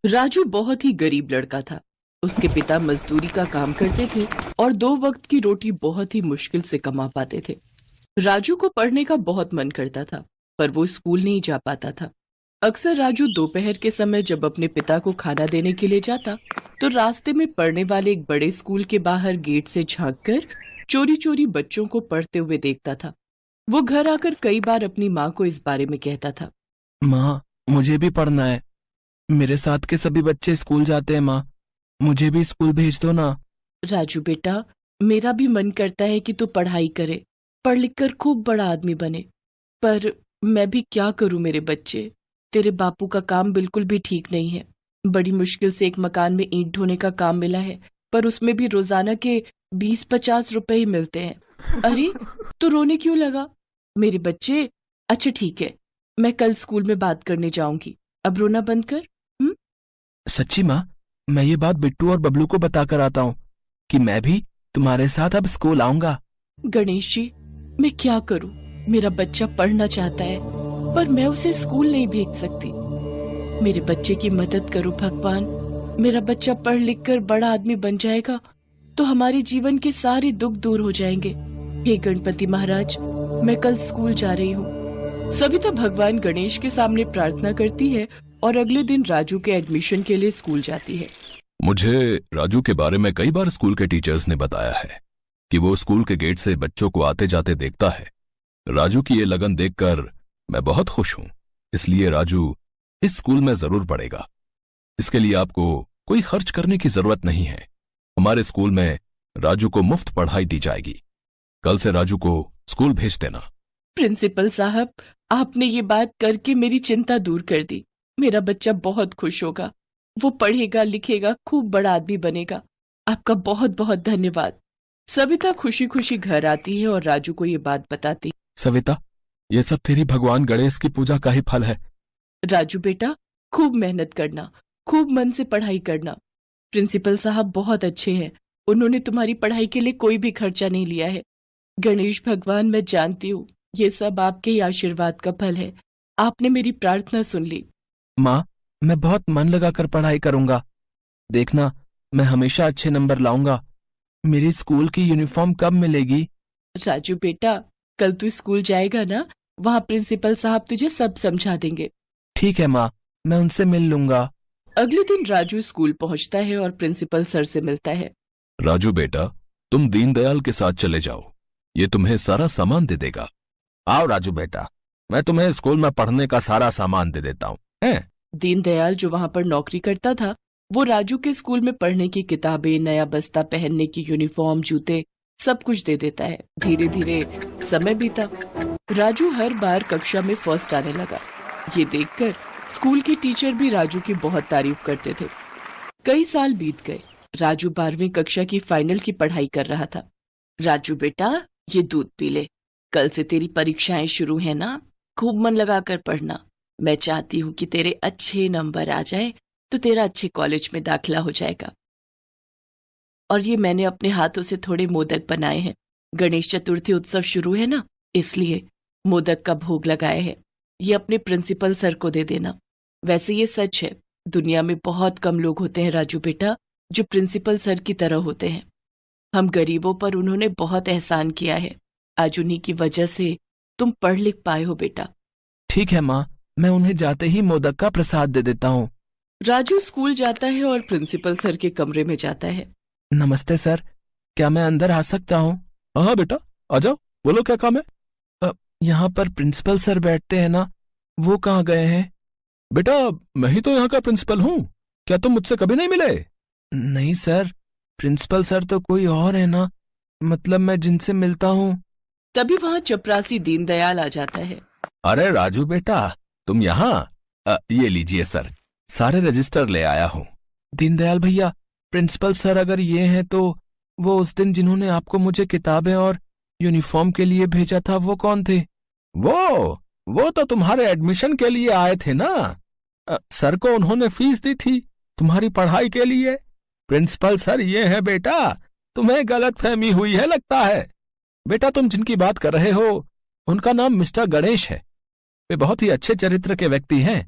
राजू बहुत ही गरीब लड़का था। उसके पिता मजदूरी का काम करते थे और 2 वक्त की रोटी बहुत ही मुश्किल से कमा पाते थे। राजू को पढ़ने का बहुत मन करता था, पर वो स्कूल नहीं जा पाता था। अक्सर राजू दोपहर के समय जब अपने पिता को खाना देने के लिए जाता, तो रास्ते में पढ़ने वाले एक बड़े स्कूल के बाहर गेट से झांककर चोरी चोरी बच्चों को पढ़ते हुए देखता था। वो घर आकर कई बार अपनी माँ को इस बारे में कहता था। माँ, मुझे भी पढ़ना है। मेरे साथ के सभी बच्चे स्कूल जाते हैं माँ, मुझे भी स्कूल भेज दो ना। राजू बेटा, मेरा भी मन करता है कि तू पढ़ाई करे, पढ़ लिख कर खूब बड़ा आदमी बने, पर मैं भी क्या करूं मेरे बच्चे। तेरे बापू का काम बिल्कुल भी ठीक नहीं है। बड़ी मुश्किल से एक मकान में ईंट ढोने का काम मिला है, पर उसमें भी रोजाना के 20-50 रुपए ही मिलते हैं। अरे, तू रोने क्यों लगा मेरे बच्चे? अच्छा ठीक है, मैं कल स्कूल में बात करने जाऊंगी। अब रोना बंद कर। हम्म। सच्ची माँ, मैं ये बात बिट्टू और बबलू को बताकर आता हूँ कि मैं भी तुम्हारे साथ अब स्कूल आऊंगा। गणेश जी, मैं क्या करूं? मेरा बच्चा पढ़ना चाहता है, पर मैं उसे स्कूल नहीं भेज सकती। मेरे बच्चे की मदद करो भगवान। मेरा बच्चा पढ़ लिख कर बड़ा आदमी बन जाएगा तो हमारे जीवन के सारे दुख दूर हो जाएंगे। हे गणपति महाराज, मैं कल स्कूल जा रही हूँ। सविता भगवान गणेश के सामने प्रार्थना करती है और अगले दिन राजू के एडमिशन के लिए स्कूल जाती है। मुझे राजू के बारे में कई बार स्कूल के टीचर्स ने बताया है कि वो स्कूल के गेट से बच्चों को आते जाते देखता है। राजू की ये लगन देखकर मैं बहुत खुश हूं। इसलिए राजू इस स्कूल में जरूर पढ़ेगा। इसके लिए आपको कोई खर्च करने की जरूरत नहीं है। हमारे स्कूल में राजू को मुफ्त पढ़ाई दी जाएगी। कल से राजू को स्कूल भेज देना। प्रिंसिपल साहब, आपने ये बात करके मेरी चिंता दूर कर दी। मेरा बच्चा बहुत खुश होगा। वो पढ़ेगा लिखेगा, खूब बड़ा आदमी बनेगा। आपका बहुत बहुत धन्यवाद। सविता खुशी खुशी घर आती है और राजू को ये बात बताती। सविता, ये सब तेरी भगवान गणेश की पूजा का ही फल है। राजू बेटा, खूब मेहनत करना, खूब मन से पढ़ाई करना। प्रिंसिपल साहब बहुत अच्छे हैं। उन्होंने तुम्हारी पढ़ाई के लिए कोई भी खर्चा नहीं लिया है। गणेश भगवान, मैं जानती हूँ ये सब आपके ही आशीर्वाद का फल है। आपने मेरी प्रार्थना सुन ली। माँ, मैं बहुत मन लगाकर पढ़ाई करूंगा। देखना, मैं हमेशा अच्छे नंबर लाऊंगा। मेरी स्कूल की यूनिफॉर्म कब मिलेगी? राजू बेटा, कल तू स्कूल जाएगा ना, वहाँ प्रिंसिपल साहब तुझे सब समझा देंगे। ठीक है माँ, मैं उनसे मिल लूंगा। अगले दिन राजू स्कूल पहुंचता है और प्रिंसिपल सर से मिलता है। राजू बेटा, तुम दीनदयाल के साथ चले जाओ। ये तुम्हें सारा सामान दे देगा। आओ राजू बेटा, मैं तुम्हें स्कूल में पढ़ने का सारा सामान दे देता हूँ। हैं? दीनदयाल जो वहां पर नौकरी करता था, वो राजू के स्कूल में पढ़ने की किताबें, नया बस्ता, पहनने की यूनिफॉर्म, जूते, सब कुछ दे देता है। धीरे धीरे समय बीता। राजू हर बार कक्षा में फर्स्ट आने लगा। ये देखकर स्कूल के टीचर भी राजू की बहुत तारीफ करते थे। कई साल बीत गए। राजू 12वीं कक्षा की फाइनल की पढ़ाई कर रहा था। राजू बेटा, ये दूध पी ले। कल से तेरी परीक्षाएं शुरू है ना, खूब मन लगाकर पढ़ना। मैं चाहती हूँ कि तेरे अच्छे नंबर आ जाए तो तेरा अच्छे कॉलेज में दाखिला हो जाएगा। और ये मैंने अपने हाथों से थोड़े मोदक बनाए हैं। गणेश चतुर्थी उत्सव शुरू है ना, इसलिए मोदक का भोग लगाए हैं। ये अपने प्रिंसिपल सर को दे देना। वैसे ये सच है, दुनिया में बहुत कम लोग होते हैं राजू बेटा, जो प्रिंसिपल सर की तरह होते हैं। हम गरीबों पर उन्होंने बहुत एहसान किया है। आज उन्हीं की वजह से तुम पढ़ लिख पाए हो बेटा। ठीक है माँ, मैं उन्हें जाते ही मोदक का प्रसाद दे देता हूँ। राजू स्कूल जाता है और प्रिंसिपल सर के कमरे में जाता है। नमस्ते सर, क्या मैं अंदर आ सकता हूँ? हाँ बेटा, आ जाओ। बोलो क्या काम है? यहाँ पर प्रिंसिपल सर बैठते हैं ना, वो कहाँ गए हैं? बेटा, मैं ही तो यहाँ का प्रिंसिपल हूँ। क्या तुम मुझसे कभी नहीं मिले? नहीं सर, प्रिंसिपल सर तो कोई और है ना, मतलब मैं जिनसे मिलता हूँ। तभी वहां चपरासी दीनदयाल आ जाता है। अरे राजू बेटा, तुम यहाँ? ये लीजिए सर, सारे रजिस्टर ले आया हूँ। दीनदयाल भैया, प्रिंसिपल सर अगर ये हैं तो वो उस दिन जिन्होंने आपको मुझे किताबें और यूनिफॉर्म के लिए भेजा था, वो कौन थे? वो तो तुम्हारे एडमिशन के लिए आए थे ना। सर को उन्होंने फीस दी थी तुम्हारी पढ़ाई के लिए। प्रिंसिपल सर ये है बेटा, तुम्हें गलतफहमी हुई है लगता है। बेटा, तुम जिनकी बात कर रहे हो उनका नाम मिस्टर गणेश है। वे बहुत ही अच्छे चरित्र के व्यक्ति हैं।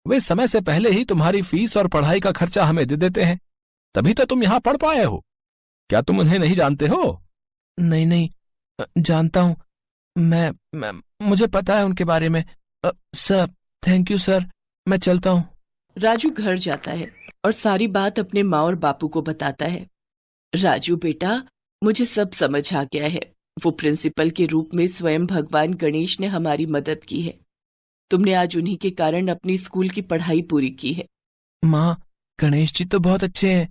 वे समय से पहले ही तुम्हारी फीस और पढ़ाई का खर्चा हमें दे देते हैं, तभी तो तुम यहाँ पढ़ पाए हो। क्या तुम उन्हें नहीं जानते हो? नहीं नहीं, जानता हूँ। मैं मुझे पता है उनके बारे में। सर, थैंक यू सर, मैं चलता हूँ। राजू घर जाता है और सारी बात अपने माँ और बापू को बताता है। राजू बेटा, मुझे सब समझ आ गया है। वो प्रिंसिपल के रूप में स्वयं भगवान गणेश ने हमारी मदद की है। तुमने आज उन्हीं के कारण अपनी स्कूल की पढ़ाई पूरी की है। माँ, गणेश जी तो बहुत अच्छे हैं।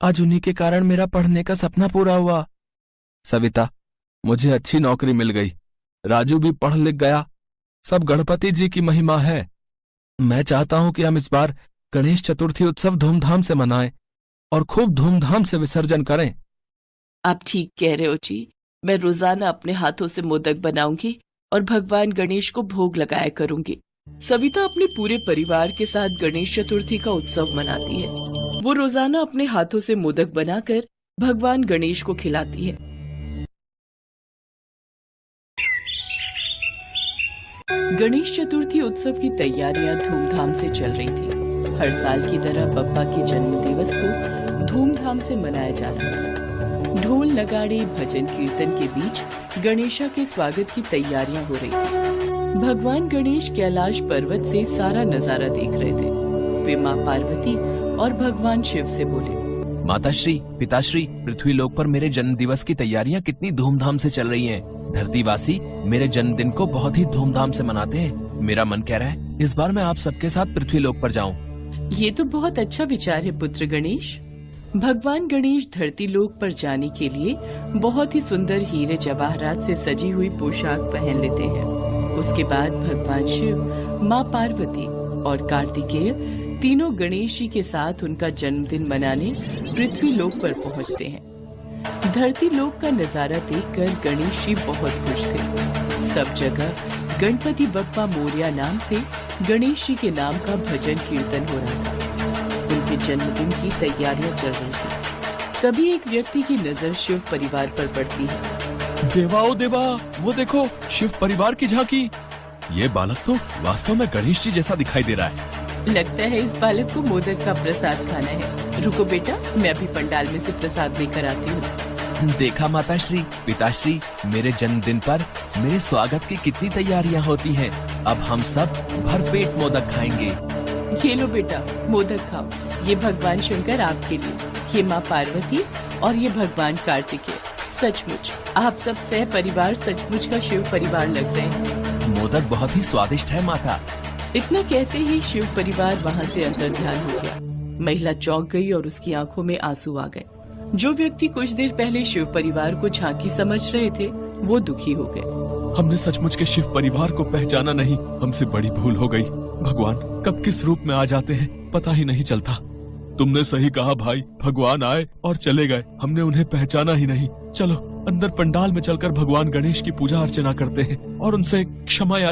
आज उन्हीं के कारण मेरा पढ़ने का सपना पूरा हुआ। सविता, मुझे अच्छी नौकरी मिल गई, राजू भी पढ़ लिख गया। सब गणपति जी की महिमा है। मैं चाहता हूं कि हम इस बार गणेश चतुर्थी उत्सव धूमधाम से मनाएं और खूब धूमधाम से विसर्जन करें। आप ठीक कह रहे हो जी। मैं रोजाना अपने हाथों से मोदक बनाऊंगी और भगवान गणेश को भोग लगाया करूंगी। सविता अपने पूरे परिवार के साथ गणेश चतुर्थी का उत्सव मनाती है। वो रोजाना अपने हाथों से मोदक बनाकर भगवान गणेश को खिलाती है। गणेश चतुर्थी उत्सव की तैयारियां धूमधाम से चल रही थी। हर साल की तरह बप्पा के जन्म दिवस को धूमधाम से मनाया जा रहा था। ढोल नगाड़े भजन कीर्तन के बीच गणेशा के स्वागत की तैयारियां हो रही थी। भगवान गणेश कैलाश पर्वत से सारा नजारा देख रहे थे। वे माँ पार्वती और भगवान शिव से बोले, माताश्री, पिताश्री, पृथ्वी लोक पर मेरे जन्म दिवस की तैयारियां कितनी धूमधाम से चल रही हैं। धरतीवासी मेरे जन्मदिन को बहुत ही धूमधाम से मनाते हैं। मेरा मन कह रहा है इस बार मैं आप सबके साथ पृथ्वी लोक पर जाऊं। ये तो बहुत अच्छा विचार है पुत्र गणेश। भगवान गणेश धरती लोक पर जाने के लिए बहुत ही सुंदर हीरे जवाहरात से सजी हुई पोशाक पहन लेते हैं। उसके बाद भगवान शिव, माँ पार्वती और कार्तिकेय तीनों गणेश जी के साथ उनका जन्मदिन मनाने पृथ्वी लोक पर पहुंचते हैं। धरती लोक का नजारा देखकर गणेश जी बहुत खुश थे। सब जगह गणपति बप्पा मोरया नाम से गणेश जी के नाम का भजन कीर्तन हो रहा था। उनके जन्मदिन की तैयारियां चल रही थी। तभी एक व्यक्ति की नजर शिव परिवार पर पड़ती है। देवा, ओ देवा, वो देखो शिव परिवार की झांकी। ये बालक तो वास्तव में गणेश जी जैसा दिखाई दे रहा है। लगता है इस बालक को मोदक का प्रसाद खाना है। रुको बेटा, मैं अभी पंडाल में से प्रसाद लेकर आती हूँ। देखा माताश्री, पिताश्री, मेरे जन्मदिन पर मेरे स्वागत की कितनी तैयारियां होती हैं। अब हम सब भरपेट मोदक खाएंगे। ये लो बेटा, मोदक खाओ। ये भगवान शंकर आपके लिए, ये माँ पार्वती और ये भगवान कार्तिकेय। सचमुच आप सब सह परिवार सचमुच का शिव परिवार लगते हैं। मोदक बहुत ही स्वादिष्ट है माता। इतना कहते ही शिव परिवार वहाँ से अंतर ध्यान हो गया। महिला चौंक गई और उसकी आंखों में आंसू आ गए। जो व्यक्ति कुछ देर पहले शिव परिवार को झांकी समझ रहे थे, वो दुखी हो गए। हमने सचमुच के शिव परिवार को पहचाना नहीं। हमसे बड़ी भूल हो गई। भगवान कब किस रूप में आ जाते हैं पता ही नहीं चलता। तुमने सही कहा भाई, भगवान आए और चले गए, हमने उन्हें पहचाना ही नहीं। चलो अंदर पंडाल में चलकर भगवान गणेश की पूजा अर्चना करते हैं और उनसे क्षमा याचना